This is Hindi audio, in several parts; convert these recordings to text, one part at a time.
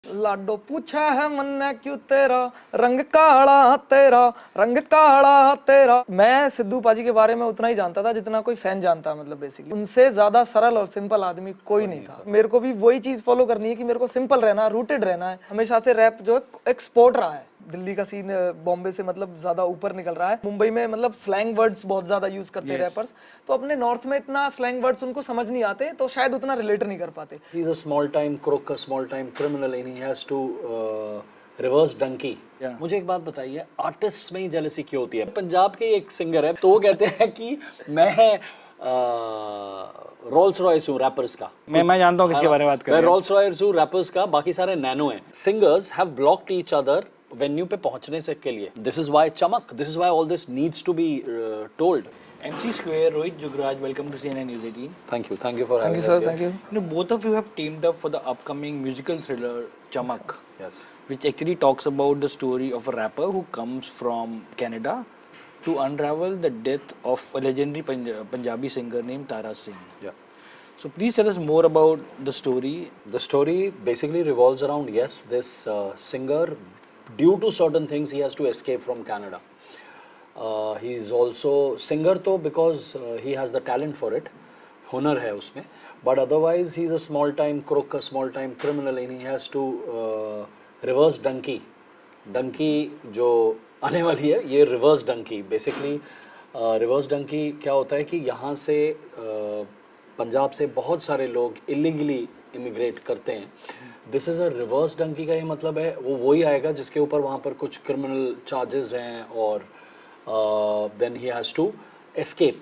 लाडो पूछा है मन्ना क्यों तेरा रंग काला तेरा। मैं सिद्धू पाजी के बारे में उतना ही जानता था जितना कोई फैन जानता, मतलब बेसिकली उनसे ज्यादा सरल और सिंपल आदमी कोई नहीं था। मेरे को भी वही चीज फॉलो करनी है कि मेरे को सिंपल रहना, रूटेड रहना है। हमेशा से रैप जो है एक स्पोर्ट रहा है। दिल्ली का सीन बॉम्बे से मतलब ज्यादा ऊपर निकल रहा है। मुंबई में मतलब स्लैंग वर्ड्स बहुत ज्यादा यूज करते हैं रैपर्स, तो अपने नॉर्थ में इतना स्लैंग वर्ड्स उनको समझ नहीं आते, तो शायद उतना रिलेट नहीं कर पाते। He's a small time crook, a small time criminal and he has to reverse donkey. मुझे एक बात बताइए, आर्टिस्ट्स में ही जेलसी क्यों होती है? पंजाब के एक सिंगर है, तो वो कहते हैं कि मैं रोल्स रॉयस हूँ रैपर्स का। मैं जानता हूँ किसके बारे में बात कर रहे हैं। मैं रोल्स रॉयस हूँ रैपर्स का, बाकी सारे नैनो हैं। Singers have blocked each other venue पे पहुंचने से के लिए। This is why Chamak, this is why all this needs to be told. MC Square, Rohit Jugraj, welcome to CNN News 18. Thank you for having us sir, here. thank you. You know, both of you have teamed up for the upcoming musical thriller Chamak, Yes. which actually talks about the story of a rapper who comes from Canada to unravel the death of a legendary Punjabi singer named Tara Singh. Yeah. So please tell us more about the story. The story basically revolves around, yes, this singer, due to certain things, he has to escape from Canada. He's also singer तो because he has the talent for it, हुनर है उसमें, but otherwise he's a small time crook, a small time criminal and he has to reverse donkey. Donkey जो आने वाली है, ये reverse donkey. Basically reverse donkey क्या होता है कि यहाँ से पंजाब से बहुत सारे लोग illegally इमिग्रेट करते हैं. This is a reverse dunki का ये मतलब है वो वही आएगा जिसके ऊपर वहाँ पर कुछ क्रिमिनल चार्जेस हैं और then he has to escape.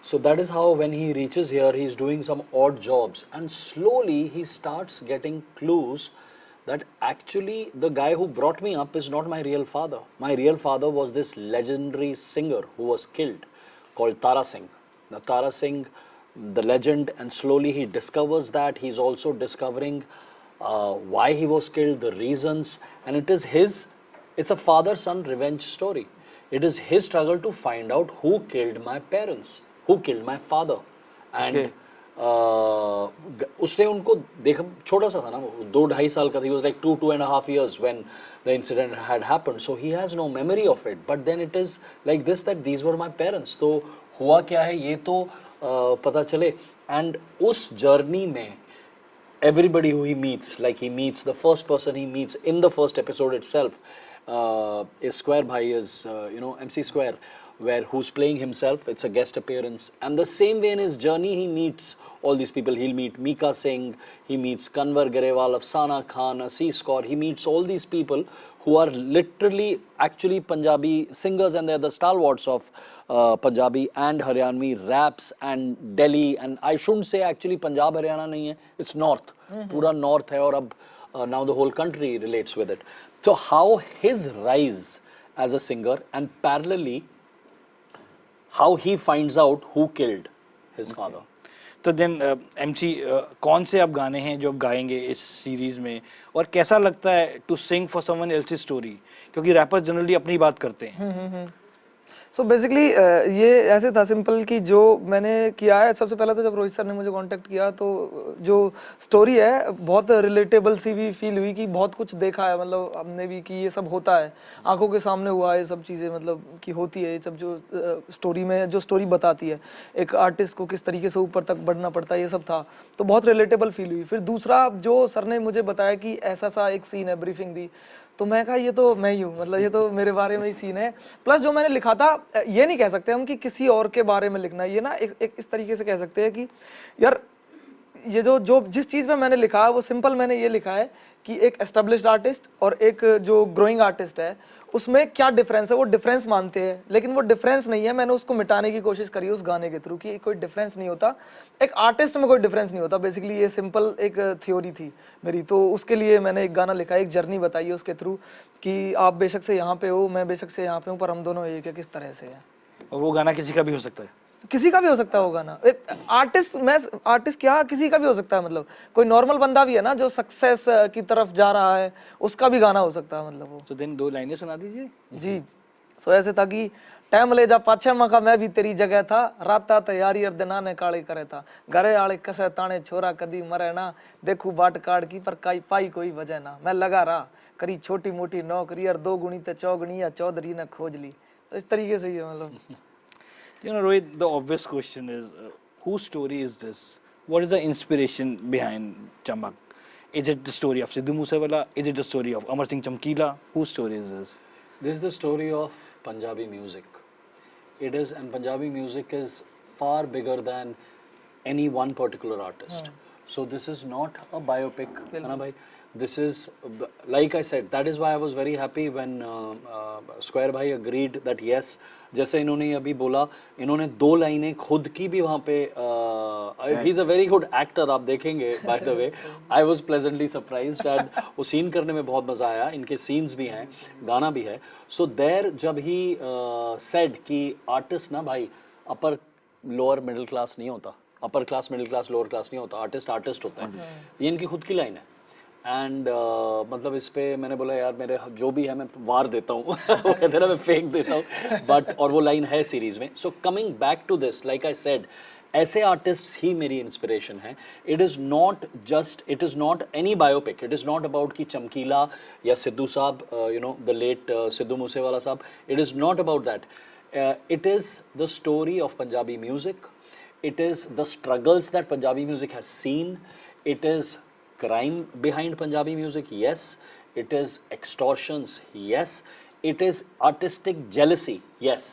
So that is how when he reaches here he is doing some odd jobs and slowly he starts getting clues that actually the guy who brought me up is not my real father. My real father was this legendary singer who was killed called Tara Singh. Now Tara Singh, the legend, and slowly he discovers that. He's also discovering why he was killed, the reasons, and it's a father-son revenge story. It is his struggle to find out who killed my parents, who killed my father, and उसने उनको देखा, छोटा सा था ना वो, 2-2.5 साल का था. He was like 2.5 years when the incident had happened, so he has no memory of it. But then it is like this that these were my parents. तो हुआ क्या है ये तो पता चले. And उस journey में everybody who he meets, like he meets the first person he meets in the first episode itself is Square Bhai, is MC Square, who's playing himself. It's a guest appearance, and the same way in his journey he meets all these people. He'll meet Mika Singh, he meets Kanwar Garewal, Afsana Khan, Assis Kaur. He meets all these people who are literally actually Punjabi singers, and they're the stalwarts of Punjabi and Haryanvi raps and Delhi. And I shouldn't say actually Punjab Haryana nahi hai, it's North. Pura North hai, aur ab now the whole country relates with it. So how his rise as a singer and parallelly how he finds out who killed his father. तो देन MC कौन से अब गाने हैं जो आप गाएंगे इस सीरीज में, और कैसा लगता है to sing for someone else's story, क्योंकि रैपर्स जनरली अपनी बात करते हैं. सो बेसिकली ये ऐसे था सिंपल कि जो मैंने किया है, सबसे पहले तो जब रोहित सर ने मुझे कांटेक्ट किया तो जो स्टोरी है बहुत रिलेटेबल सी भी फील हुई कि बहुत कुछ देखा है, मतलब हमने भी कि ये सब होता है, आंखों के सामने हुआ है, ये सब चीज़ें मतलब कि होती है, ये सब जो स्टोरी में जो स्टोरी बताती है एक आर्टिस्ट को किस तरीके से ऊपर तक बढ़ना पड़ता है, ये सब था, तो बहुत रिलेटेबल फील हुई. फिर दूसरा जो सर ने मुझे बताया कि ऐसा सा एक सीन है, ब्रीफिंग दी, तो मैं कहा ये तो मैं ही हूँ, मतलब ये तो मेरे बारे में ही सीन है. प्लस जो मैंने लिखा था ये नहीं कह सकते हम कि किसी और के बारे में लिखना, ये ना एक इस तरीके से कह सकते हैं कि यार ये जो जिस चीज़ में मैंने लिखा है वो सिंपल मैंने ये लिखा है कि एक एस्टेब्लिश्ड आर्टिस्ट और एक जो ग्रोइंग आर्टिस्ट है उसमें क्या डिफरेंस है. वो डिफरेंस मानते हैं लेकिन वो डिफरेंस नहीं है. मैंने उसको मिटाने की कोशिश करी उस गाने के थ्रू कि कोई डिफरेंस नहीं होता, एक आर्टिस्ट में कोई डिफरेंस नहीं होता. बेसिकली ये सिंपल एक थ्योरी थी मेरी, तो उसके लिए मैंने एक गाना लिखा, एक जर्नी बताई है उसके थ्रू कि आप बेशक से यहाँ पे हो, मैं बेशक से यहाँ पे हूँ, पर हम दोनों एक है, किस तरह से है. और वो गाना किसी का भी हो सकता है, किसी का भी हो सकता है वो गाना. आर्टिस्ट क्या किसी का भी हो सकता है, मतलब कोई नॉर्मल बंदा भी है ना जो सक्सेस की तरफ जा रहा है, उसका भी गाना हो सकता है, मतलब वो. तो देन 2 लाइनें सुना दीजिए. जी. सो ऐसे था कि टाइम ले जा पाछे मका मैं भी तेरी जगह था, राता तैयारी और दिना ने काले करे था, घरे आले कसे ताने छोरा कदी मरे ना, देखू बाट काट की पर काई पाई कोई वजह ना, मैं लगा रहा करी छोटी मोटी नौकरी और 2 गुणी ते चौगुनी या चौधरी ने खोज ली। तो इस तरीके से ही है मतलब। You know, Rohit, the obvious question is, whose story is this? What is the inspiration behind Chamak? Is it the story of Sidhu Moosewala? Is it the story of Amar Singh Chamkila? Whose story is this? This is the story of Punjabi music. It is, and Punjabi music is far bigger than any one particular artist. So this is not a biopic, है ना भाई? This is, like I said, that is why I was very happy when Square Bhai agreed that yes, जैसे इन्होंने अभी बोला, इन्होंने 2 लाइनें खुद की भी वहाँ पे, he is a very good actor, आप देखेंगे by the way. I was pleasantly surprised and वो सीन करने में बहुत मज़ा आया, इनके सीन्स भी हैं, गाना भी है. So there जब ही said कि artist ना भाई upper lower middle class नहीं होता, upper class middle class lower class नहीं होता, artist होता है, ये इनकी खुद की लाइन है. एंड मतलब इस पे मैंने बोला यार मेरे जो भी है मैं वार देता हूँ वो कहते ना मैं फेंक देता हूँ बट, और वो लाइन है सीरीज में. So coming back to this, like I said, ऐसे आर्टिस्ट्स ही मेरी इंस्पिरेशन है. It is not any biopic. It is not about कि चमकीला या सिद्धू साहब, you know the late Sidhu Moosewala साहब. It is not about that. It is the story of Punjabi music. It is the struggles that Punjabi music has seen. It is crime behind Punjabi music, yes. It is extortions, yes. It is artistic jealousy, yes.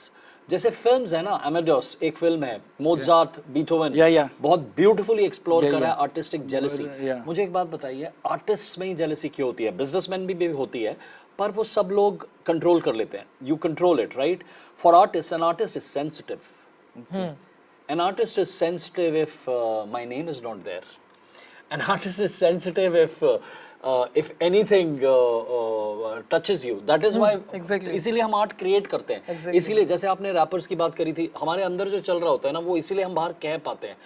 जैसे फिल्म्स है ना, एमेडोस एक फिल्म है, मोजार्ट, बीथोवन, बहुत ब्यूटीफुली एक्सप्लोर करा है आर्टिस्टिक जेलसी. मुझे एक बात बताइए, आर्टिस्ट्स में ही जेलसी क्यों होती है? बिजनेसमैन भी होती है, पर वो सब लोग कंट्रोल कर लेते हैं. You control it, right? For artist, an artist is sensitive. An artist is sensitive if my name is not there. An artist is sensitive if anything touches you. That is why exactly. इसीलिए हम आर्ट क्रिएट करते हैं. exactly. इसीलिए जैसे आपने रैपर्स की बात करी थी, हमारे अंदर जो चल रहा होता है ना, वो इसीलिए हम बाहर कह पाते हैं.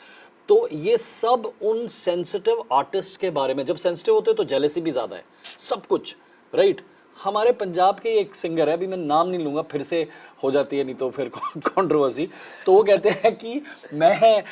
तो ये सब उन सेंसिटिव आर्टिस्ट के बारे में, जब सेंसिटिव होते हैं तो जेलसी भी ज़्यादा है, सब कुछ, राइट? हमारे पंजाब के एक सिंगर है, अभी मैं नाम नहीं लूँगा, फिर से हो जाती है नहीं तो फिर कंट्रोवर्सी. तो वो कहते हैं कि मैं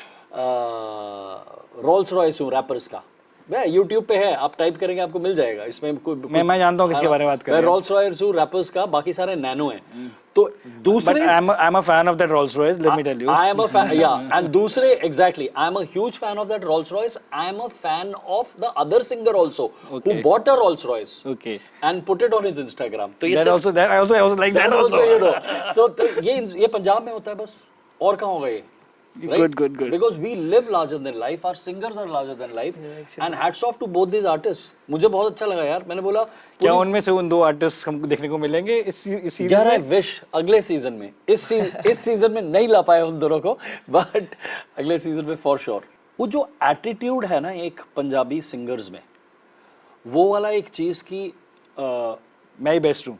रोल्स रॉयस हूँ रैपर्स का. मैं यूट्यूब पे है, आप टाइप करेंगे आपको मिल जाएगा. इसमें कोई मैं जानता हूँ किसके बारे में बात कर रहे हैं. मैं रोल्स रॉयस हूँ रैपर्स का, बाकी सारे नैनो हैं. तो दूसरे, I'm a fan of that Rolls Royce, let me tell you. I am a fan, yeah. And दूसरे, exactly, I am a huge fan of that Rolls Royce. I am a fan of the other singer also, who bought a Rolls Royce, and put it on his Instagram. तो ये I also like that also. You know. So तो ये पंजाब में होता है बस, और कहाँ होगा ये? Right? Good. Because we live larger than life, our singers are larger than life, and hats off to both these artists. मुझे बहुत अच्छा लगा यार. मैंने बोला क्या उनमें से उन 2 आर्टिस्ट हमको देखने को मिलेंगे इस सीजन यार? आई विश अगले सीजन में, इस सीजन में नहीं ला पाए उन दोनों को, बट अगले सीजन में फॉर श्योर. वो जो एटीट्यूड है ना एक पंजाबी सिंगर्स में, वो वाला एक चीज की मैं ही बेस्ट हूँ.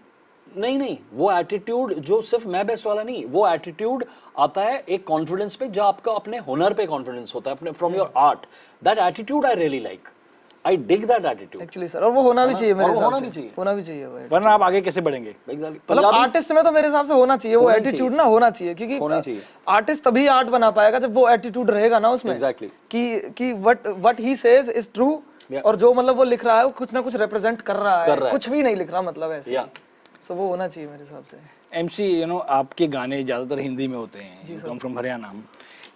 नहीं, वो एटीट्यूड जो सिर्फ मैं बेस्ट वाला नहीं, वो एटीट्यूड आता है एक कॉन्फिडेंस पे, जो आपका अपने हुनर पे कॉन्फिडेंस होता है, अपने from your art. That attitude I really like. I dig that attitude actually sir, और वो होना भी चाहिए मेरे हिसाब से. होना भी चाहिए भाई, वरना आप आगे कैसे बढ़ेंगे? मतलब आर्टिस्ट में तो मेरे हिसाब से होना चाहिए वो एटीट्यूड ना, होना चाहिए. क्योंकि आर्टिस्ट तभी आर्ट बना पाएगा जब वो एटीट्यूड रहेगा ना उसमें. एग्जैक्टली. कि what he says is true, और जो मतलब वो लिख रहा है वो कुछ ना कुछ रिप्रेजेंट कर रहा है, कुछ भी नहीं लिख रहा, मतलब ऐसे. सो वो होना चाहिए मेरे हिसाब से. MC, यू नो, आपके गाने ज़्यादातर हिंदी में होते हैं. You come from Haryana.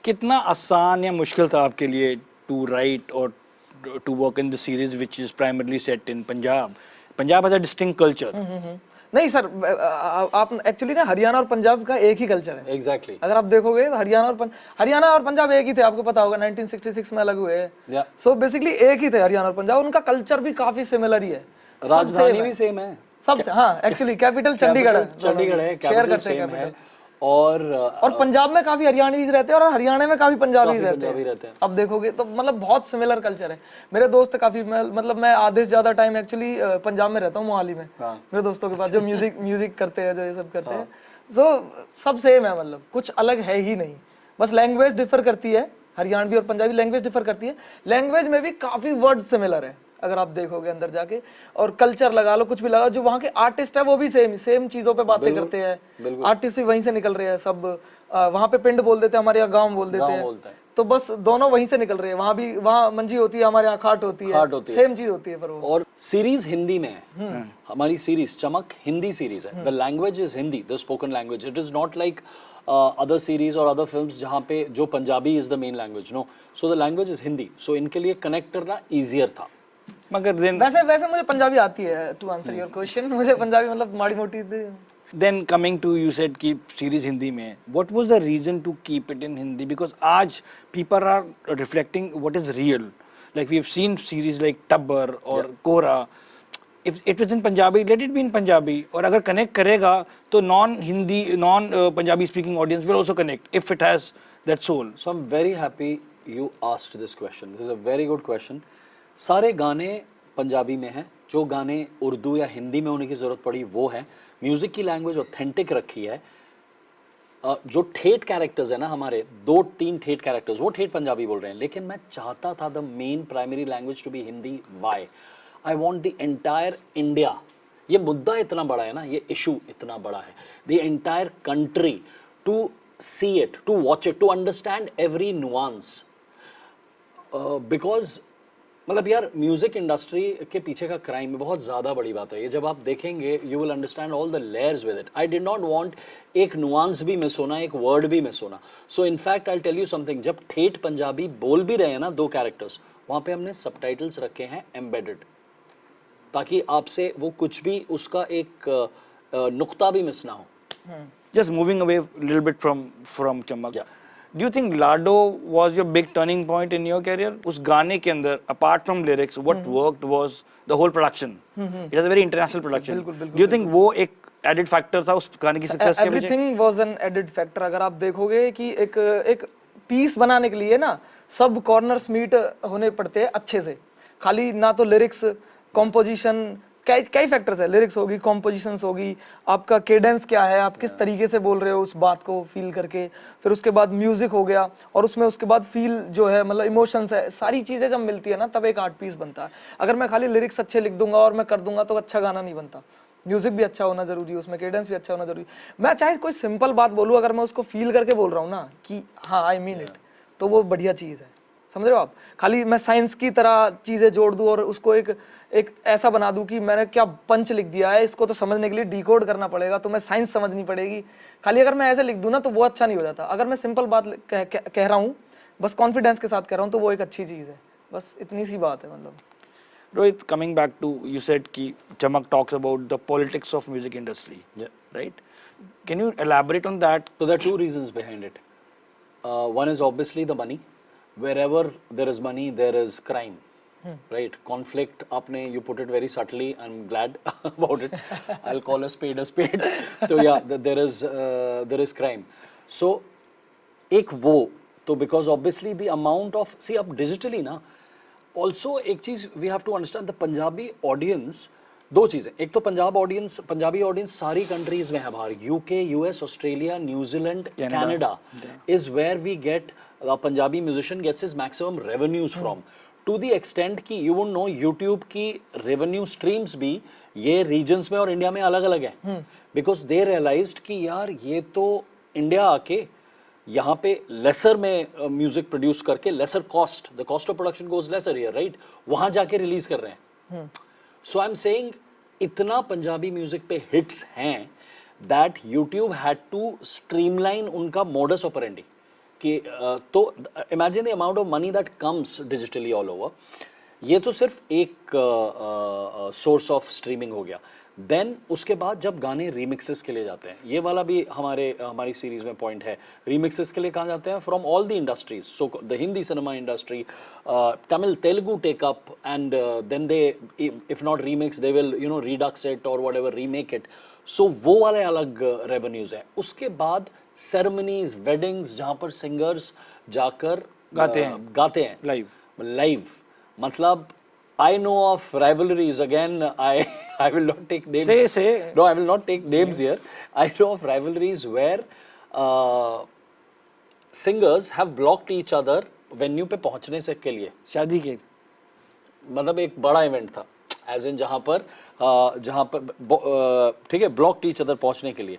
कितना आसान या मुश्किल था आपके लिए टू राइट और to work in the series which is primarily set in Punjab? Punjab has a distinct culture. नहीं सर, आप एक्चुअली ना हरियाणा और पंजाब का एक ही कल्चर है. एग्जैक्टली. अगर आप देखोगे तो हरियाणा और पंजाब एक ही थे, आपको पता होगा 1966 में अलग हुए. सो बेसिकली एक ही थे हरियाणा और पंजाब. उनका कल्चर भी काफी सिमिलर ही है, राजधानी भी सेम है सबसे. हाँ, एक्चुअली कैपिटल चंडीगढ़ है, शेयर करते हैं कैपिटल. और पंजाब में काफी हरियाणवीज रहते हैं और हरियाणा में काफी पंजाबीज रहते हैं. अब देखोगे तो मतलब बहुत सिमिलर कल्चर है. मेरे दोस्त काफी, मतलब मैं आधे से ज्यादा टाइम एक्चुअली पंजाब में रहता हूँ, मोहाली में. मेरे दोस्तों के पास जो म्यूजिक करते हैं, जो ये सब करते हैं, सो सब सेम है, मतलब कुछ अलग है ही नहीं. बस लैंग्वेज डिफर करती है, हरियाणवी और पंजाबी लैंग्वेज डिफर करती है. लैंग्वेज में भी काफी वर्ड सिमिलर है. अगर आप देखोगे अंदर जाके, और कल्चर लगा लो, कुछ भी लगा, जो वहाँ के आर्टिस्ट है वो भी सेम चीजों पे बातें करते हैं, आर्टिस्ट भी वहीं से निकल रहे हैं सब। वहाँ पे पिंड बोल देते हैं, हमारे यहाँ गाँव बोल देते हैं, तो बस दोनों वहीं से निकल रहे हैं। वहाँ भी, वहाँ मंजी होती है, हमारे यहाँ खाट होती है, सेम चीज होती है। पर वो और सीरीज हिंदी में है, हमारी सीरीज चमक हिंदी सीरीज है, the language is Hindi, the spoken language, it is not like other series और अदर फिल्म्स जहाँ पे जो Punjabi is the main language, no, so the language is Hindi, so इनके लिए कनेक्ट करना ईजियर था। मगर वैसे मुझे पंजाबी आती है, टू आंसर योर क्वेश्चन, मुझे पंजाबी मतलब माड़ी मोटी then coming to, you said keep series Hindi mein, what was the reason to keep it in Hindi? Because aaj people are reflecting what is real, like we have seen series like Tabbar or Kora, if it was in Punjabi, let it be in Punjabi, और अगर connect करेगा तो non Punjabi speaking audience will also connect if it has that soul. So I'm very happy you asked this question, this is a very good question। सारे गाने पंजाबी में हैं, जो गाने उर्दू या हिंदी में होने की ज़रूरत पड़ी वो है, म्यूज़िक की लैंग्वेज ऑथेंटिक रखी है। जो ठेठ कैरेक्टर्स है ना हमारे, 2-3 ठेठ कैरेक्टर्स, वो ठेठ पंजाबी बोल रहे हैं, लेकिन मैं चाहता था the main primary language to be Hindi. Why? I want the entire India, ये मुद्दा इतना बड़ा है ना, ये इशू इतना बड़ा है, the entire country to see it, to watch it, to understand every nuance. Because मतलब यार म्यूजिक इंडस्ट्री के पीछे का क्राइम बहुत ज़्यादा बड़ी बात है, ये जब आप देखेंगे you will understand all the layers with it. I did not want एक नुआंस भी मिस होना, एक वर्ड भी मिस होना। So in fact I tell you something, जब ठेठ पंजाबी बोल भी रहे हैं ना 2 कैरेक्टर्स, वहाँ पे हमने सबटाइटल्स रखे हैं एम्बेडेड, ताकि आपसे वो कुछ भी उसका एक नुक्ता भी मिस ना हो। Just moving away a little bit from Chamak. Yeah. Do you think Lado was your big turning point in your career? उस गाने के अंदर, apart from lyrics, what worked was the whole production. It was a very international production. Do you think वो एक added factor था उस गाने की success के पीछे? Everything was an added factor। अगर आप देखोगे कि एक पीस बनाने के लिए ना सब कॉर्नर्स मीट होने पड़ते हैं अच्छे से, खाली ना तो लिरिक्स, कॉम्पोजिशन, कई फैक्टर्स है, लिरिक्स होगी, कॉम्पोजिशंस होगी, आपका केडेंस क्या है, आप किस तरीके से बोल रहे हो उस बात को फील करके, फिर उसके बाद म्यूजिक हो गया, और उसमें उसके बाद फील जो है, मतलब इमोशंस है, सारी चीजें जब मिलती है ना तब एक आर्ट पीस बनता है। अगर मैं खाली लिरिक्स अच्छे लिख दूंगा और मैं कर दूंगा तो अच्छा गाना नहीं बनता। म्यूजिक भी अच्छा होना जरूरी है, उसमें केडेंस भी अच्छा होना जरूरी है। मैं चाहे कोई सिंपल बात बोलूँ, अगर मैं उसको फील करके बोल रहा हूँ ना कि हाँ आई मीन इट, तो वो बढ़िया चीज़ है। समझ रहे हो आप? खाली मैं साइंस की तरह चीज़ें जोड़ दूँ और उसको एक ऐसा बना दूँ कि मैंने क्या पंच लिख दिया है, इसको तो समझने के लिए डिकोड करना पड़ेगा, तो मैं साइंस समझनी पड़ेगी। खाली अगर मैं ऐसे लिख दूँ ना तो वो अच्छा नहीं हो जाता। अगर मैं सिंपल बात कह रहा हूँ, बस कॉन्फिडेंस के साथ कह रहा हूँ, तो वो एक अच्छी चीज़ है। बस इतनी सी बात है। मतलब Rohit, coming back to, you said कि Chamak talks about the politics of music industry. Yeah. Right? Can you elaborate on that? So there are 2 reasons behind it. One is obviously the money. Wherever there is money, there is crime. Right? Conflict, आपने you put it very subtly. I'm glad about it. I'll call a spade a spade. So yeah, there is crime. So एक वो तो because obviously the amount of, see अब digitally ना, also एक चीज we have to understand, the Punjabi audience, 2 चीजें, एक तो पंजाबी ऑडियंस सारी कंट्रीज में है बाहर, UK, US, Australia, New Zealand, Canada is where we get, the Punjabi musician gets his maximum revenues from, to the extent कि you won't know YouTube की revenue streams भी ये regions में और इंडिया में अलग अलग है, because they realized कि यार ये तो इंडिया आके यहाँ पे लेसर में म्यूजिक प्रोड्यूस करके, lesser cost, the cost of production goes lesser here, right, वहां जाके रिलीज कर रहे हैं। सो आई एम सेइंग इतना पंजाबी म्यूजिक पे हिट्स हैं that YouTube had to streamline उनका मोडस ऑपरेंडी कि तो imagine the amount of money that comes digitally all over. ये तो सिर्फ एक सोर्स ऑफ स्ट्रीमिंग हो गया। देन उसके बाद जब गाने रीमिक्सेस के लिए जाते हैं, ये वाला भी हमारी सीरीज में पॉइंट है, रीमिक्सेस के लिए कहाँ जाते हैं, from all the industries, so the Hindi cinema industry, Tamil, Telugu take up, and then they if not remix they will redux it और व्हाटएवर, रीमेक इट। सो वो वाले अलग रेवेन्यूज है। उसके बाद सेरेमनीज, वेडिंग्स, जहाँ पर सिंगर्स जाकर गाते हैं लाइव। मतलब I know of rivalries, again I will not take names. Say. No, I will not take names here. I know of rivalries where singers have blocked each other venue पे पहुंचने से के लिए। शादी के मतलब एक बड़ा इवेंट था, एज इन जहाँ पर ठीक है, ब्लॉक ईच अदर पहुंचने के लिए.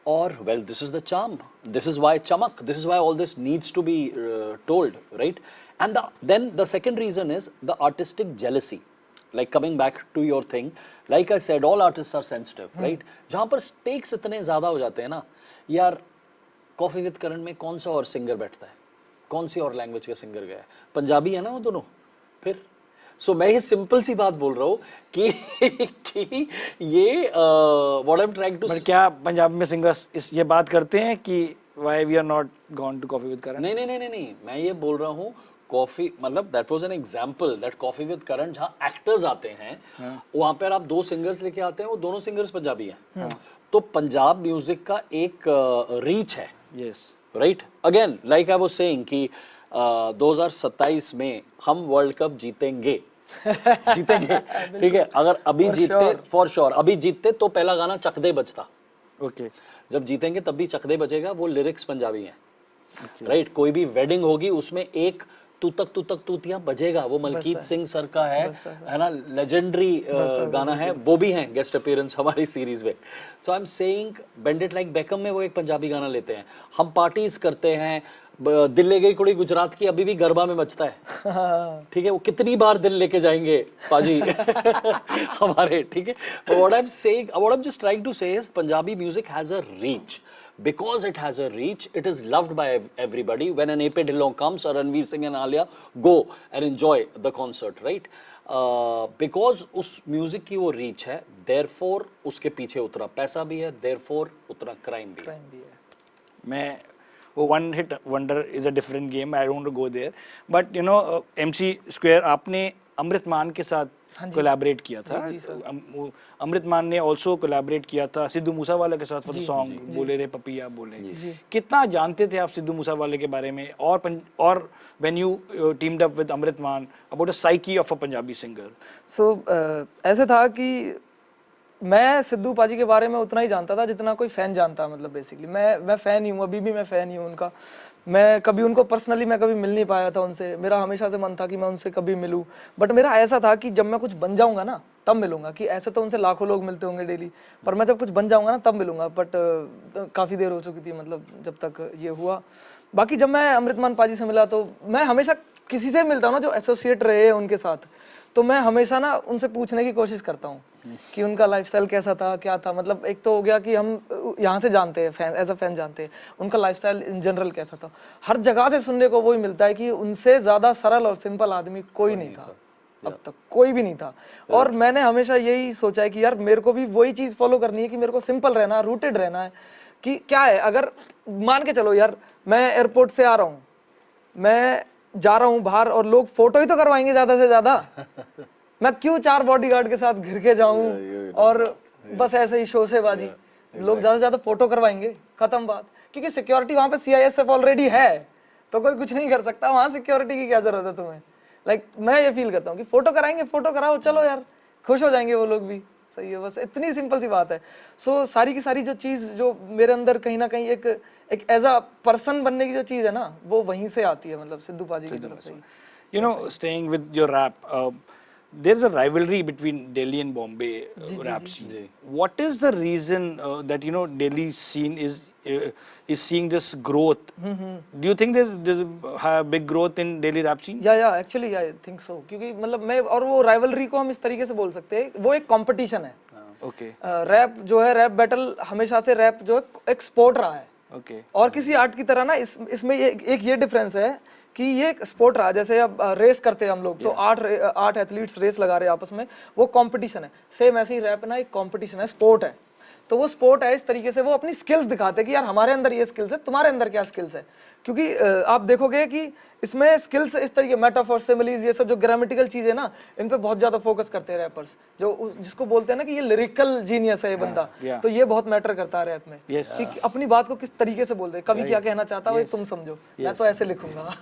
और well, this is the charm, this is why Chamak, this is why all this needs to be told, right. And then the second reason is the artistic jealousy. Like coming back to your thing, like I said, all artists are sensitive, right? जहाँ पर stakes इतने ज़्यादा हो जाते हैं ना यार, कॉफी विद करण में कौन सा और सिंगर बैठता है, कौन सी और लैंग्वेज का सिंगर गया है, पंजाबी है ना वो दोनों. फिर सो मैं ये सिंपल सी बात बोल रहा हूँ कि ये what I am trying to. पर क्या पंजाब में सिंगर्स इस ये बात करते हैं कि why we are not gone to coffee with Karan? नहीं, मैं ये बोल रहा हूँ कॉफी, मतलब that was an example that coffee with Karan जहाँ एक्टर्स आते हैं, वहां पर आप 2 सिंगर्स लेके आते हैं, वो दोनों सिंगर्स पंजाबी हैं. तो पंजाब म्यूजिक का एक रीच है. Yes, right. Again like I was saying कि 2027 में हम वर्ल्ड कप जीतेंगे. जीतेंगे, ठीक है. अगर अभी जीतते, फॉर श्योर अभी जीतते तो पहला गाना चक दे बजता. ओके. जब जीतेंगे तब भी चक दे बजेगा, वो लिरिक्स पंजाबी हैं. राइट. कोई भी वेडिंग होगी उसमें एक तू तक तूतियां बजेगा, वो मलकीत सिंह सर का है ना, लेजेंडरी गाना है, वो भी है गेस्ट अपीयरेंस हमारी सीरीज में. तो आई am saying bend it like become में वो एक पंजाबी गाना लेते हैं. हम पार्टीज करते हैं, दिल ले गई कुड़ी गुजरात की अभी भी गरबा में बजता है. ठीक है, वो कितनी बार दिल लेके जाएंगे पाजी हमारे. ठीक है. What I am saying, what I am just trying to say is Punjabi music has a reach. Because it has a reach, it is loved by everybody. When an AP Dillon comes, or Ranveer Singh and Alia go and enjoy the concert, right? Because उस म्यूजिक की वो रीच है, therefore उसके पीछे उतना पैसा भी है, therefore उतना क्राइम भी है. मैं वो one hit wonder is a different game, I don't go there. But you know MC square आपने अमृत मान के साथ कोलैबोरेट किया था. अमृत मान ने ऑल्सो कोलैबोरेट किया था सिद्धू मूसावाला के साथ फॉर द सॉन्ग बोले रे पपिया बोले. कितना जानते थे आप सिद्धू मूसावाला के बारे में, और when you teamed up with Amrit Maan about the psyche of a Punjabi singer? So ऐसे था कि मैं सिद्धू पाजी के बारे में उतना ही जानता था जितना कोई फैन जानता. मतलब बेसिकली मैं फैन ही हूँ, अभी भी मैं फैन ही हूँ उनका. मैं कभी उनको पर्सनली मैं कभी मिल नहीं पाया था उनसे. मेरा हमेशा से मन था कि मैं उनसे कभी मिलूं, बट मेरा ऐसा था कि जब मैं कुछ बन जाऊंगा ना तब मिलूंगा. कि ऐसे तो उनसे लाखों लोग मिलते होंगे डेली, पर मैं जब कुछ बन जाऊंगा ना तब मिलूंगा. बट काफ़ी देर हो चुकी थी मतलब जब तक ये हुआ. बाकी जब मैं अमृतमान पाजी से मिला तो मैं हमेशा किसी से मिलता हूँ ना जो एसोसिएट रहे हैं उनके साथ, तो मैं हमेशा ना उनसे पूछने की कोशिश करता हूँ कि उनका लाइफस्टाइल कैसा था, क्या था. मतलब एक तो हो गया कि हम यहाँ से जानते हैं, फैन एज अ फैन जानते हैं उनका लाइफस्टाइल इन जनरल कैसा था. हर जगह से सुनने को वही मिलता है कि उनसे ज़्यादा सरल और सिंपल आदमी कोई नहीं था अब तक, कोई भी नहीं था. और मैंने हमेशा यही सोचा है कि यार मेरे को भी वही चीज़ फॉलो करनी है कि मेरे को सिंपल रहना, रूटेड रहना है. कि क्या है, अगर मान के चलो यार मैं एयरपोर्ट से आ रहा हूँ, मैं जा रहा हूँ बाहर और लोग फोटो ही तो करवाएंगे ज़्यादा से ज़्यादा. मैं क्यों 4 बॉडीगार्ड के साथ घिर के जाऊं और बस ऐसे ही शोसेबाजी. लोग ज़्यादा से ज़्यादा फोटो करवाएंगे, खत्म बात. क्योंकि सिक्योरिटी वहाँ पे CISF ऑलरेडी है, तो कोई कुछ नहीं कर सकता. वहाँ सिक्योरिटी की क्या जरूरत है तुम्हें. लाइक मैं ये फील करता हूँ कि फोटो कराएंगे, फोटो कराओ, चलो यार, खुश हो जाएंगे वो लोग भी. सही है, बस इतनी सिंपल सी बात है. सो सारी की सारी जो चीज़ जो मेरे अंदर कहीं ना कहीं एक एज अ पर्सन बनने की जो चीज़ है ना, वो वहीं से आती है, मतलब सिद्धू पाजी की तरफ से. You know, staying with your rap, there's a rivalry between Delhi and Bombay rap scene. What is the reason that you know Delhi scene is seeing this growth? Do you think there's a big growth in Delhi rap scene? या एक्चुअली आई थिंक सो. क्योंकि मतलब मैं और वो राइवलरी को हम इस तरीके से बोल सकते हैं, वो एक कंपटीशन है. Okay. रैप जो है, रैप बैटल हमेशा से रैप जो है एक स्पोर्ट रहा है. Okay. और किसी आर्ट की तरह ना इसमें एक ये डिफरेंस है कि ये एक स्पोर्ट रहा. जैसे अब रेस करते हैं हम लोग, तो 8 एथलीट्स रेस लगा रहे हैं आपस में, वो कंपटीशन है. सेम ऐसे ही रैप ना एक कंपटीशन है, स्पोर्ट है. तो वो स्पोर्ट है, इस तरीके से वो अपनी स्किल्स दिखाते हैं कि यार हमारे अंदर ये स्किल्स है, तुम्हारे अंदर क्या स्किल्स है. क्योंकि आप देखोगे कि इसमें स्किल्स इस तरीके मेटाफोर, सिमिलीज, ये सब जो ग्रामेटिकल चीज़ है ना, इन पे बहुत ज़्यादा फोकस करते हैं रैपर्स. जो जिसको बोलते हैं ना कि ये लिरिकल जीनियस है ये बंदा, तो ये बहुत मैटर करता है रैप में. कि अपनी बात को किस तरीके से बोलते हैं, कभी क्या कहना चाहता है तुम समझो, मैं तो ऐसे लिखूंगा.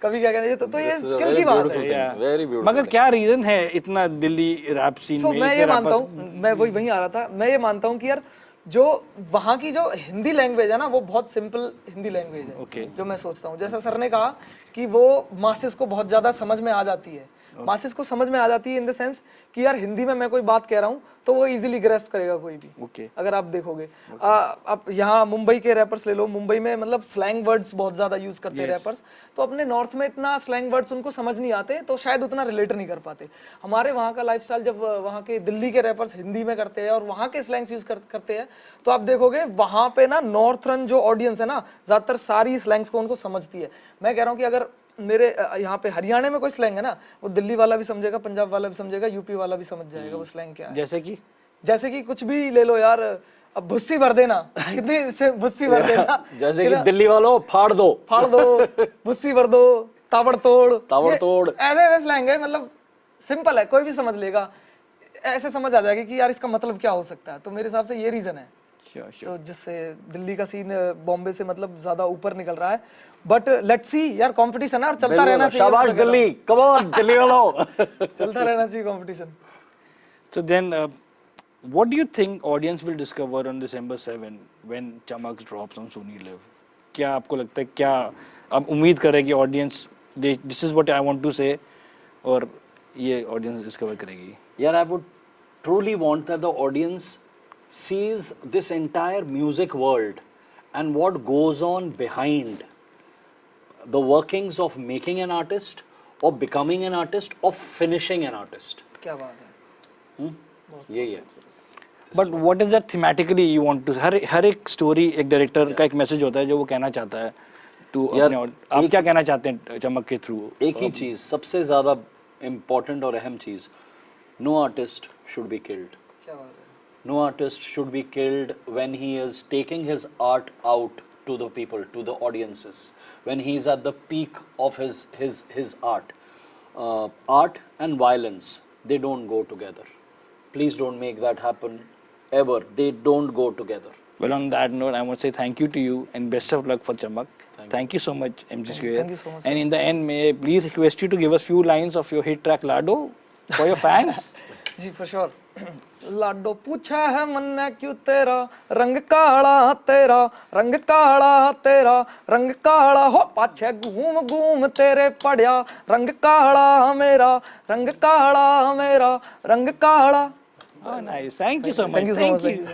कभी क्या कहना, तो ये स्किल की बात है. मगर क्या रीजन है इतना दिल्ली रैप सीन में? मैं ये मानता हूँ, मैं वही आ रहा था, मैं ये मानता हूँ कि यार जो वहाँ की जो हिंदी लैंग्वेज है ना, वो बहुत सिंपल हिंदी लैंग्वेज है. जो मैं सोचता हूँ, जैसा सर ने कहा कि वो मासेस को बहुत ज़्यादा समझ में आ जाती है. मासेस को समझ में आ जाती है इन द सेंस कि यार हिंदी में मैं कोई बात कह रहा हूँ तो वो इजीली ग्रेस्प करेगा कोई भी। Okay. अगर आप देखोगे आप यहाँ मुंबई के रैपर्स ले लो, मुंबई में मतलब स्लैंग वर्ड्स बहुत ज्यादा यूज करते हैं रैपर्स, तो अपने नॉर्थ में इतना स्लैंग वर्ड्स उनको समझ नहीं आते तो शायद उतना रिलेट नहीं कर पाते। हमारे वहाँ का लाइफस्टाइल जब वहाँ के दिल्ली के रैपर्स हिंदी में करते हैं और वहाँ के स्लैंग्स यूज करते हैं तो आप देखोगे वहाँ पे ना नॉर्थर्न जो ऑडियंस है ना ज्यादातर सारी स्लैंग्स को उनको समझती है। मैं कह रहा हूँ कि अगर मेरे यहाँ पे हरियाणा में कोई स्लैंग है ना वो दिल्ली वाला भी समझेगा, पंजाब वाला भी समझेगा, यूपी वाला भी समझ जाएगा वो स्लैंग क्या है। जैसे कि कुछ भी ले लो यार, अब भुस्सी भर देना कितनी से भुस्सी भर देना जैसे कि दिल्ली वालों फाड़ दो भुस्सी भर दो, ताबड़तोड़ ताबड़तोड़, ऐसे ऐसे स्लैंग है, मतलब सिंपल है, कोई भी समझ लेगा, ऐसे समझ आ जाएगा कि यार इसका मतलब क्या हो सकता है। तो मेरे हिसाब से ये रीजन है तो जिससे दिल्ली का सीन बॉम्बे से मतलब ज्यादा ऊपर निकल रहा है। बट लेट्स सी यार, कंपटीशन है और चलता रहना चाहिए। शाबाश दिल्ली, कम ऑन दिल्ली वालों चलता रहना चाहिए competition. So then, what do you think audience will discover on December 7 when Chamak drops on Sony Live? क्या आपको लगता है, क्या आप उम्मीद करें कि audience this is what I want to say और ये audience discover करेगी? Yeah, I would truly want that the audience sees this entire music world and what goes on behind the workings of making an artist, or becoming an artist, or finishing an artist. क्या बात है। यही है। But what is that thematically you want to? हर एक story एक director का एक message होता है जो वो कहना चाहता है to यार, अपने, आप क्या कहना चाहते हैं चमक के through? एक ही चीज सबसे ज्यादा important और अहम चीज, no artist should be killed. क्या बात है। No artist should be killed when he is taking his art out to the people, to the audiences, when he is at the peak of his art. Art and violence, they don't go together. Please don't make that happen ever. They don't go together. Well, on that note, I want to say thank you to you and best of luck for Chamak. Thank you so much, MC Square. Thank you so much, And in the end, may I please request you to give us few lines of your hit track Lado for your fans. Ji for sure। लाडो पूछा है मन्ना क्यों तेरा रंग काला तेरा, रंग काला तेरा, रंग काला हो पाछे घूम घूम तेरे पड़िया, रंग काला मेरा, रंग काला मेरा, रंग काला। Oh, nice. Thank you so much. Thank you so much.